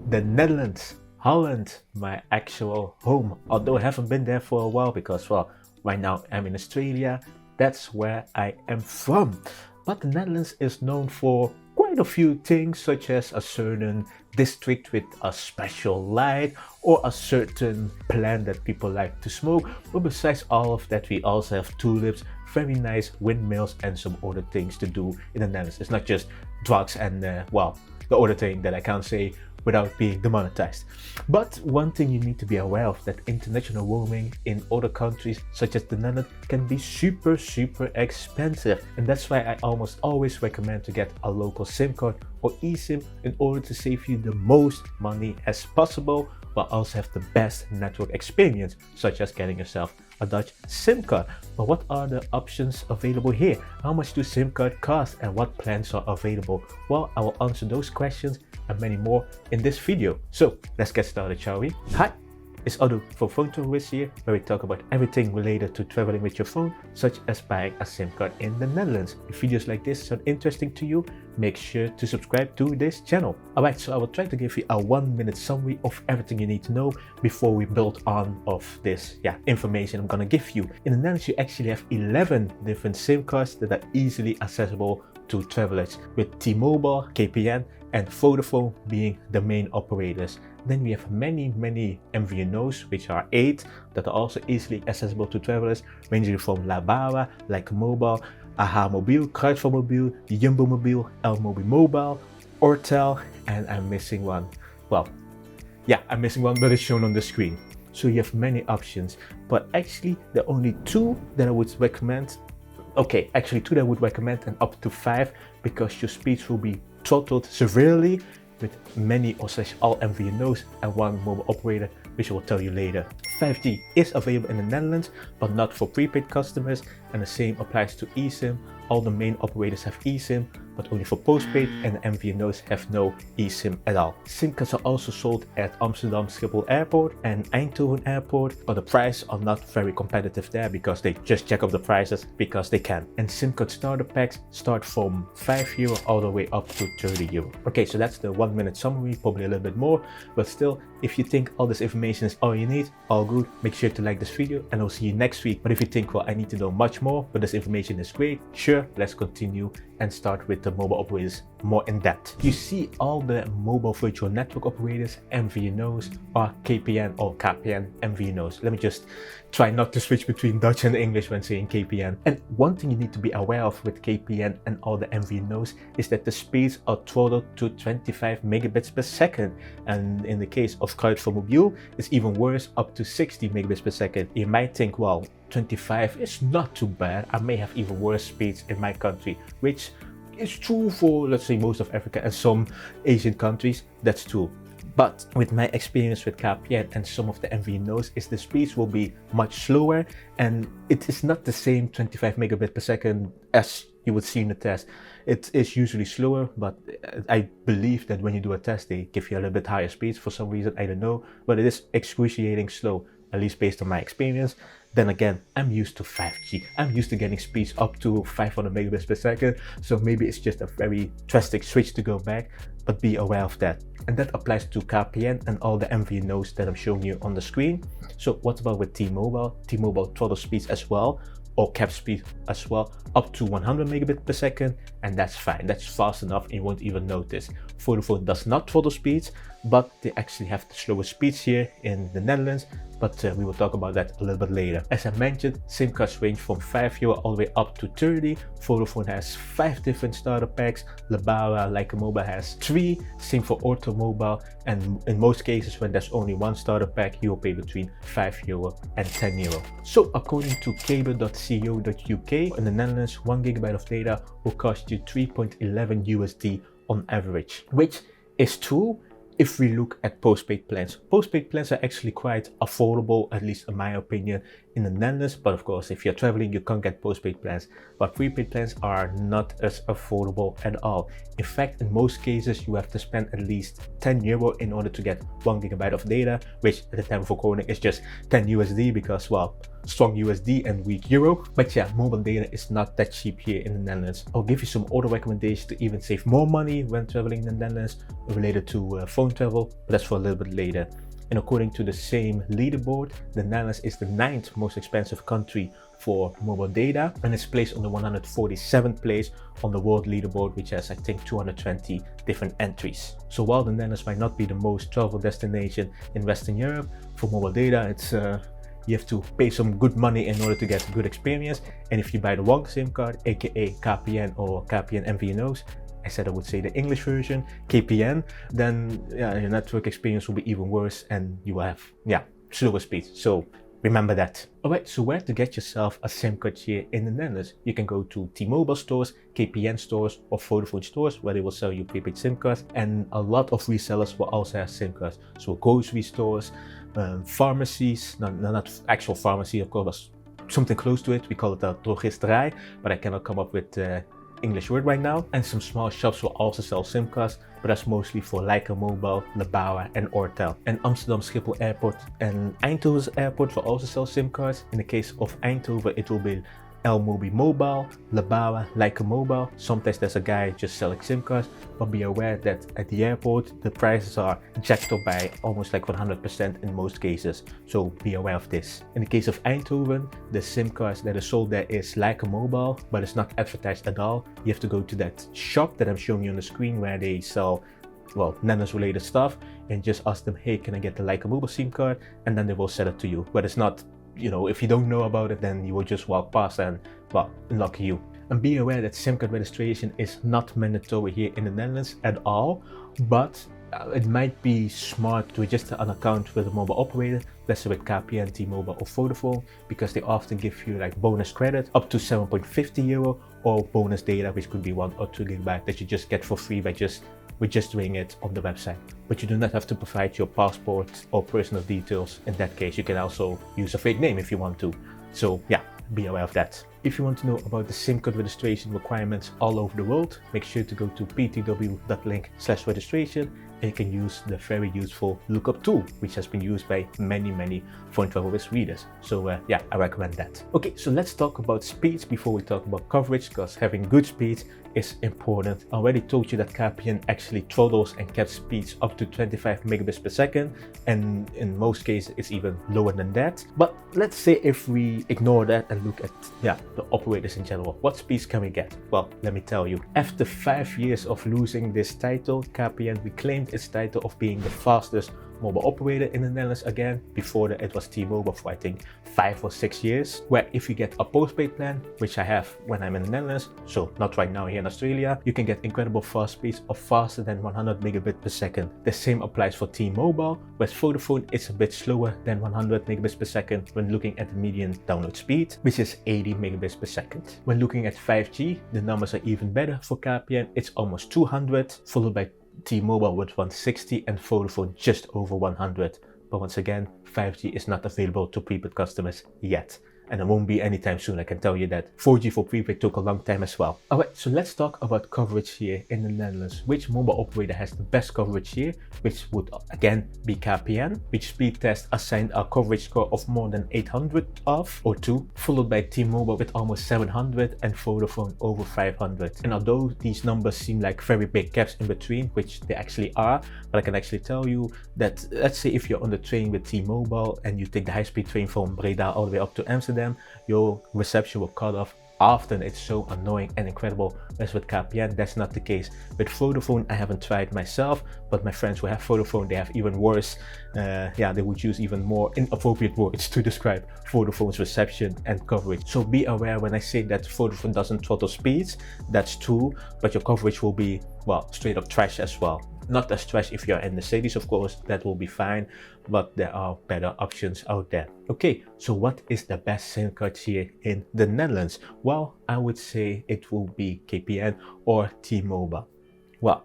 the Netherlands, Holland, my actual home. Although I haven't been there for a while because, well, right now I'm in Australia. That's where I am from. But the Netherlands is known for quite a few things, such as a certain district with a special light or a certain plant that people like to smoke. But besides all of that, we also have tulips, very nice windmills, and some other things to do in the Netherlands. It's not just drugs and, well, the other thing that I can't say without being demonetized. But one thing you need to be aware of, that international roaming in other countries such as the Netherlands can be super expensive, and that's why I almost always recommend to get a local SIM card or eSIM in order to save you the most money as possible, but also have the best network experience, such as getting yourself a Dutch SIM card. But what are the options available here? How much do SIM card cost and what plans are available? Well, I will answer those questions and many more in this video. So let's get started, shall we? Hi, it's Adu from Phone Tourist here, where we talk about everything related to traveling with your phone, such as buying a SIM card in the Netherlands. If videos like this sound interesting to you, make sure to subscribe to this channel. Alright, so I will try to give you a 1-minute summary of everything you need to know before we build on of this information I'm gonna give you. In the Netherlands, you actually have 11 different SIM cards that are easily accessible to travelers, with T-Mobile, KPN, and Vodafone being the main operators. Then we have many MVNOs, which are 8, that are also easily accessible to travelers, ranging from Lebara, Lycamobile, Mobile, Mobile, Mobile, L-Mobile Mobile, Ortel, and I'm missing one. Well, yeah, I'm missing one, but it's shown on the screen. So you have many options, but actually the only 2 that I would recommend, okay, actually 2 that I would recommend, and up to 5, because your speeds will be throttled severely with many or all MVNOs and one mobile operator, which I will tell you later. 5G is available in the Netherlands, but not for prepaid customers, and the same applies to eSIM. All the main operators have eSIM, but only for postpaid, and the MVNOs have no eSIM at all. SIM cards are also sold at Amsterdam Schiphol Airport and Eindhoven Airport, but the prices are not very competitive there because they just jack up the prices because they can. And SIM card starter packs start from €5 all the way up to €30. Okay, so that's the 1-minute summary, probably a little bit more, but still, if you think all this information is all you need, all good, make sure to like this video, and I'll see you next week. But if you think, well, I need to know much more, but this information is great, sure, let's continue and start with the mobile operators more in depth. You see all the mobile virtual network operators, MVNOs, or KPN or KPN MVNOs. Let me just try not to switch between Dutch and English when saying KPN. And one thing you need to be aware of with KPN and all the MVNOs is that the speeds are throttled to 25 megabits per second. And in the case of Mobile, it's even worse, up to 60 megabits per second. You might think, well, 25 is not too bad. I may have even worse speeds in my country, which is true for, let's say, most of Africa and some Asian countries. That's true. But with my experience with KPN and some of the MVNOs, is the speeds will be much slower, and it is not the same 25 megabits per second as you would see in the test. It is usually slower, but I believe that when you do a test, they give you a little bit higher speeds for some reason, I don't know, but it is excruciating slow, at least based on my experience. Then again, I'm used to 5G. I'm used to getting speeds up to 500 megabits per second. So maybe it's just a very drastic switch to go back, but be aware of that. And that applies to KPN and all the MVNOs that I'm showing you on the screen. So what about with T-Mobile? T-Mobile throttle speeds as well, or cap speed as well, up to 100 megabits per second, and that's fine. That's fast enough and you won't even notice. Vodafone does not throttle speeds, but they actually have the slowest speeds here in the Netherlands, but we will talk about that a little bit later. As I mentioned, SIM cards range from €5 all the way up to 30. Vodafone has 5 different starter packs. Lebara, Lycamobile has 3. Same for Ortel Mobile, and in most cases when there's only one starter pack, you will pay between €5 and €10. So according to cable.co.uk, in the Netherlands, 1 gigabyte of data will cost you $3.11 USD on average, which is true if we look at postpaid plans. Postpaid plans are actually quite affordable, at least in my opinion, in the Netherlands. But of course, if you're traveling, you can't get postpaid plans. But prepaid plans are not as affordable at all. In fact, in most cases, you have to spend at least €10 in order to get 1 gigabyte of data, which at the time of recording is just 10 USD because, well, strong USD and weak euro. But yeah, mobile data is not that cheap here in the Netherlands. I'll give you some other recommendations to even save more money when traveling in the Netherlands related to phone phone travel, but that's for a little bit later. And according to the same leaderboard, the Netherlands is the 9th most expensive country for mobile data, and it's placed on the 147th place on the world leaderboard, which has I think 220 different entries. So while the Netherlands might not be the most traveled destination in Western Europe for mobile data, it's you have to pay some good money in order to get a good experience. And if you buy the wrong SIM card, aka KPN or KPN MVNOs, I said I would say the English version, KPN, then your network experience will be even worse and you will have slower speed. So remember that. Alright, so where to get yourself a SIM card here in the Netherlands? You can go to T-Mobile stores, KPN stores, or Vodafone stores where they will sell you prepaid SIM cards, and a lot of resellers will also have SIM cards. So grocery stores, pharmacies, not actual pharmacy of course, but something close to it. We call it a drogisterij, but I cannot come up with English word right now. And some small shops will also sell SIM cards, but that's mostly for Lycamobile, Lebara and Ortel. And Amsterdam Schiphol Airport and Eindhoven Airport will also sell SIM cards. In the case of Eindhoven, it will be L-Mobi Mobile, Lebara, Lycamobile. Sometimes there's a guy just selling SIM cards, but be aware that at the airport the prices are jacked up by almost like 100% in most cases, so be aware of this. In the case of Eindhoven, the SIM cards that are sold there is Lycamobile, but it's not advertised at all. You have to go to that shop that I'm showing you on the screen where they sell Netherlands related stuff, and just ask them, hey, can I get the Lycamobile SIM card, and then they will sell it to you. But it's not, if you don't know about it, then you will just walk past and unlucky you. And be aware that SIM card registration is not mandatory here in the Netherlands at all, but it might be smart to register an account with a mobile operator, let's say with KPN, T-Mobile or Vodafone, because they often give you like bonus credit up to 7.50 euro or bonus data, which could be 1 or 2 GB that you just get for free by just registering it on the website. But you do not have to provide your passport or personal details. In that case, you can also use a fake name if you want to. So yeah, be aware of that. If you want to know about the SIM card registration requirements all over the world, make sure to go to ptw.link/registration, and you can use the very useful lookup tool, which has been used by many phone travel risk readers. So yeah, I recommend that. Okay, so let's talk about speeds before we talk about coverage, because having good speeds is important. I already told you that KPN actually throttles and caps speeds up to 25 megabits per second, and in most cases it's even lower than that. But let's say if we ignore that and look at the operators in general, what speeds can we get? Well, let me tell you. After 5 years of losing this title, KPN reclaimed its title of being the fastest mobile operator in the Netherlands again. Before that it was T-Mobile for I think 5 or 6 years, where if you get a postpaid plan, which I have when I'm in the Netherlands, so not right now here in Australia, you can get incredible fast speeds of faster than 100 megabits per second. The same applies for T-Mobile, whereas Vodafone is a bit slower than 100 megabits per second when looking at the median download speed, which is 80 megabits per second. When looking at 5G, the numbers are even better for KPN. It's almost 200, followed by T-Mobile with 160 and Vodafone just over 100. But once again, 5G is not available to prepaid customers yet. And it won't be anytime soon, I can tell you that. 4G for prepaid took a long time as well. Alright, so let's talk about coverage here in the Netherlands. Which mobile operator has the best coverage here? Which would again be KPN, which speed test assigned a coverage score of more than 800 or 2, followed by T-Mobile with almost 700 and Vodafone over 500. And although these numbers seem like very big gaps in between, which they actually are, but I can actually tell you that, let's say if you're on the train with T-Mobile and you take the high-speed train from Breda all the way up to Amsterdam, your reception will cut off. Often it's so annoying and incredible. Whereas with KPN, that's not the case. With Vodafone, I haven't tried myself, but my friends who have Vodafone, they have even worse. They would use even more inappropriate words to describe Vodafone's reception and coverage. So be aware when I say that Vodafone doesn't throttle speeds, that's true, but your coverage will be, straight up trash as well. Not as trash if you're in the cities, of course, that will be fine, but there are better options out there. Okay, so what is the best SIM card here in the Netherlands? Well, I would say it will be KPN or T-Mobile. Well,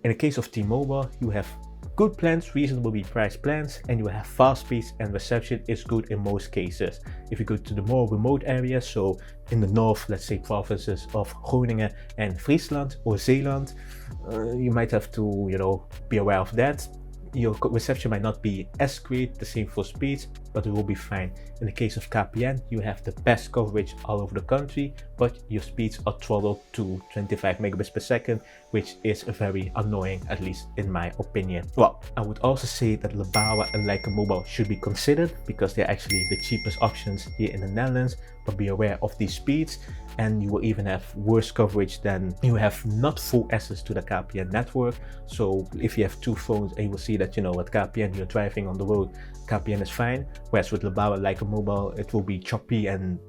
in the case of T-Mobile, you have good plans, reasonably priced plans, and you have fast speeds and reception is good in most cases. If you go to the more remote areas, so in the north, let's say provinces of Groningen and Friesland or Zeeland, you might have to, be aware of that. Your reception might not be as great, the same for speeds, but it will be fine. In the case of KPN, you have the best coverage all over the country, but your speeds are throttled to 25 megabits per second, which is very annoying, at least in my opinion. Well, I would also say that Lebara and Lycamobile should be considered because they're actually the cheapest options here in the Netherlands, but be aware of these speeds, and you will even have worse coverage than you have not full access to the KPN network. So if you have two phones and you will see that, you know, with KPN you're driving on the road, KPN is fine, whereas with Lebara Lycamobile it will be choppy and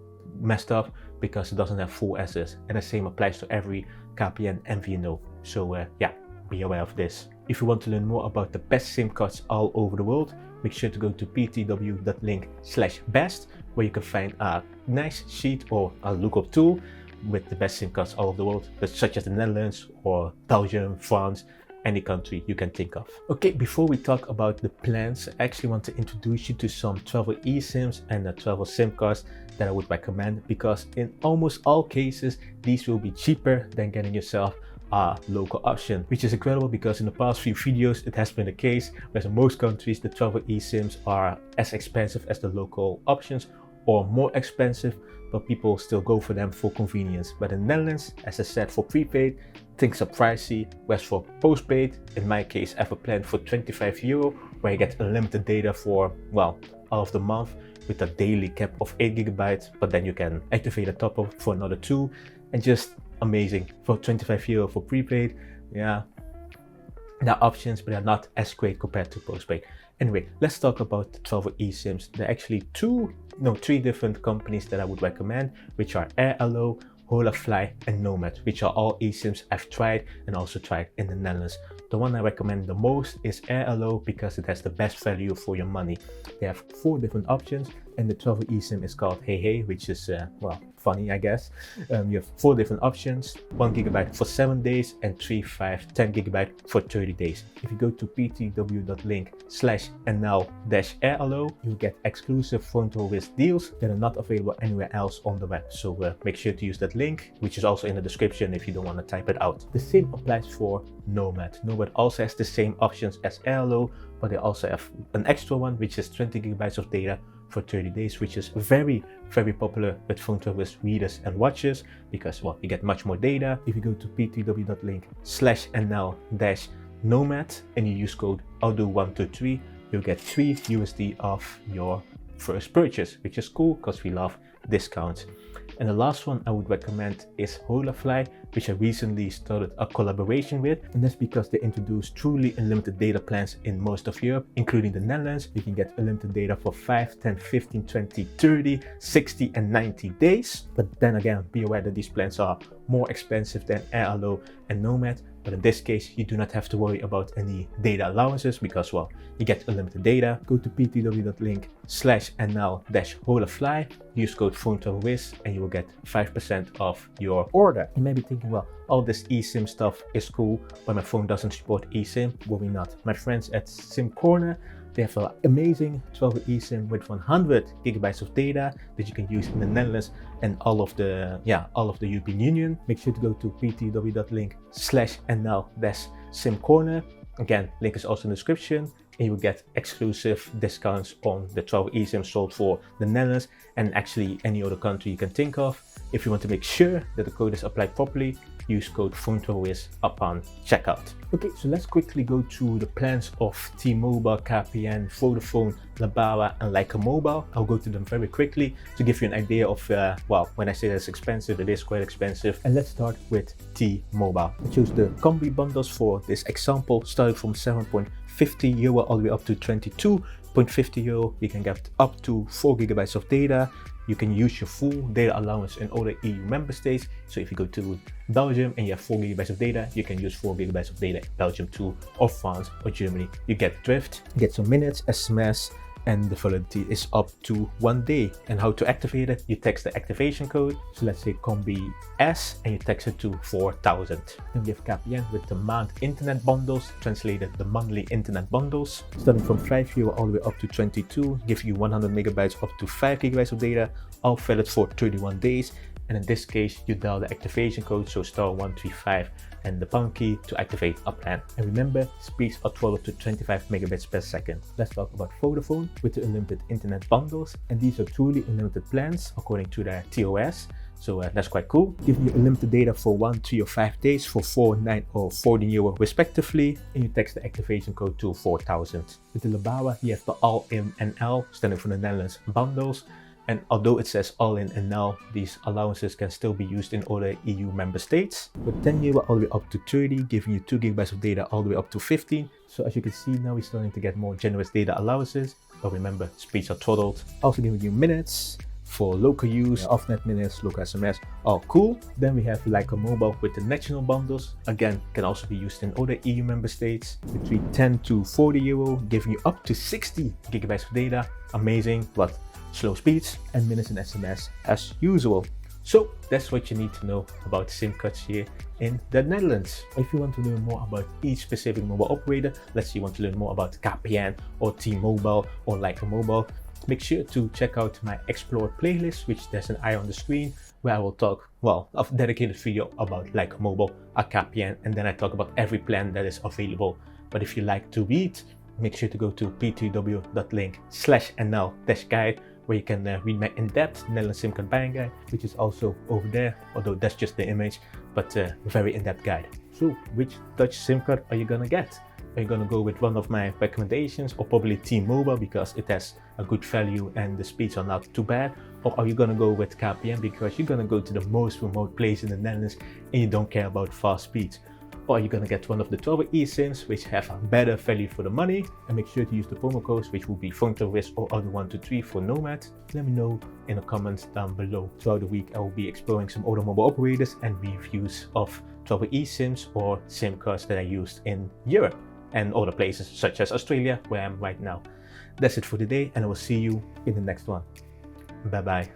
messed up because it doesn't have full access, and the same applies to every KPN MVNO. So yeah, be aware of this. If you want to learn more about the best SIM cards all over the world, make sure to go to ptw.link/best, where you can find a nice sheet or a lookup tool with the best SIM cards all over the world, such as the Netherlands or Belgium, France, any country you can think of. Okay, before we talk about the plans, I actually want to introduce you to some travel eSIMs and the travel SIM cards that I would recommend, because in almost all cases these will be cheaper than getting yourself a local option, which is incredible because in the past few videos it has been the case, whereas in most countries the travel eSIMs are as expensive as the local options or more expensive, but people still go for them for convenience. But in the Netherlands, as I said, for prepaid things are pricey, whereas for postpaid, in my case I have a plan for €25 where you get unlimited data for, well, all of the month with a daily cap of 8 gigabytes, but then you can activate a top up for another 2, and just amazing. For €25 for prepaid, yeah, there are options, but they're not as great compared to postpaid. Anyway, let's talk about the travel eSIMs. There are actually three different companies that I would recommend, which are Airalo, Holafly and Nomad, which are all eSIMs I've tried and also tried in the Netherlands. The one I recommend the most is Airalo because it has the best value for your money. They have 4 different options, and the travel eSIM is called Hey Hey, which is, well, funny, I guess. You have 4 different options, 1 gigabyte for 7 days and 3, 5, 10 gigabyte for 30 days. If you go to ptw.link/nl-airalo, you get exclusive phone to with deals that are not available anywhere else on the web. So make sure to use that link, which is also in the description if you don't want to type it out. The same applies for Nomad. Nomad also has the same options as Airalo, but they also have an extra one, which is 20 gigabytes of data for 30 days, which is very, very popular with phone service readers and watchers because, well, you get much more data. If you go to ptw.link/nl-nomad and you use code AUDO123, you'll get $3 off your first purchase, which is cool because we love discounts. And the last one I would recommend is Holafly, which I recently started a collaboration with, and that's because they introduced truly unlimited data plans in most of Europe, including the Netherlands. You can get unlimited data for 5, 10, 15, 20, 30, 60 and 90 days. But then again, be aware that these plans are more expensive than Airalo and Nomad. But in this case, you do not have to worry about any data allowances because, well, you get unlimited data. Go to ptw.link/nl-holafly, use code PhoneTravelWiz, and you will get 5% off your order. You may be thinking, well, all this eSIM stuff is cool, but my phone doesn't support eSIM. Worry not. My friends at SIM Corner, they have an amazing travel eSIM with 100 gigabytes of data that you can use in the Netherlands and all of the European Union. Make sure to go to ptw.link/nl-SIM Corner. Again, link is also in the description, and you will get exclusive discounts on the travel eSIM sold for the Netherlands and actually any other country you can think of. If you want to make sure that the code is applied properly, use code PhoneTravelWiz upon checkout. Okay, so let's quickly go through the plans of T-Mobile, KPN, Vodafone, Lebara and Lycamobile. I'll go through them very quickly to give you an idea of, well, when I say that's expensive, it is quite expensive. And let's start with T-Mobile. I chose the combi bundles for this example, starting from €7.50 all the way up to €22.50. You can get up to 4 gigabytes of data. You can use your full data allowance in other EU member states. So if you go to Belgium and you have 4 gigabytes of data, you can use 4 gigabytes of data in Belgium too, or France or Germany. You get the drift, get some minutes, SMS, and the validity is up to 1 day. And how to activate it? You text the activation code. So let's say Combi S and you text it to 4000. Then we have KPN with the month internet bundles, translated the monthly internet bundles, starting from €5 all the way up to 22, give you 100 megabytes up to 5 gigabytes of data, all valid for 31 days. and in this case you dial the activation code, so *135 and the pound key to activate a plan. And remember, speeds are throttled to 25 megabits per second. Let's talk about Vodafone with the unlimited internet bundles, and these are truly unlimited plans according to their TOS. So that's quite cool. Giving you unlimited data for 1, 3 or 5 days for 4, 9 or 14 euro respectively, and you text the activation code to 4000. With the Lebara you have the all-in NL, standing for the Netherlands bundles, and although it says all-in NL, these allowances can still be used in other EU member states. With 10 euro all the way up to 30, giving you 2 gigabytes of data all the way up to 15. So as you can see, now we're starting to get more generous data allowances, but remember, speeds are throttled. Also giving you minutes for local use, off-net minutes, local SMS, all cool. Then we have Lycamobile with the national bundles. Again, can also be used in other EU member states. Between 10 to 40 euro, giving you up to 60 gigabytes of data. Amazing, but slow speeds and minutes and SMS as usual. So that's what you need to know about SIM cards here in the Netherlands. If you want to learn more about each specific mobile operator, let's say you want to learn more about KPN or T-Mobile or Lycamobile, make sure to check out my Explore playlist, which there's an eye on the screen, where I will talk, well, a dedicated video about Lycamobile, KPN, and then I talk about every plan that is available. But if you like to read, make sure to go to p3w.link/nl-guide, where you can read my in-depth Netherlands SIM card buying guide, which is also over there, although that's just the image, but a very in-depth guide. So which Dutch SIM card are you gonna get? Are you gonna go with one of my recommendations, or probably T-Mobile because it has a good value and the speeds are not too bad? Or are you gonna go with KPN because you're gonna go to the most remote place in the Netherlands and you don't care about fast speeds? Or are you gonna get one of the 12 eSIMs which have a better value for the money? And make sure to use the promo codes, which will be PhoneTourist or Other123 for Nomad. Let me know in the comments down below. Throughout the week I will be exploring some other mobile operators and reviews of 12 eSIMs or SIM cards that I used in Europe and other places such as Australia, where I am right now. That's it for today, and I will see you in the next one. Bye bye.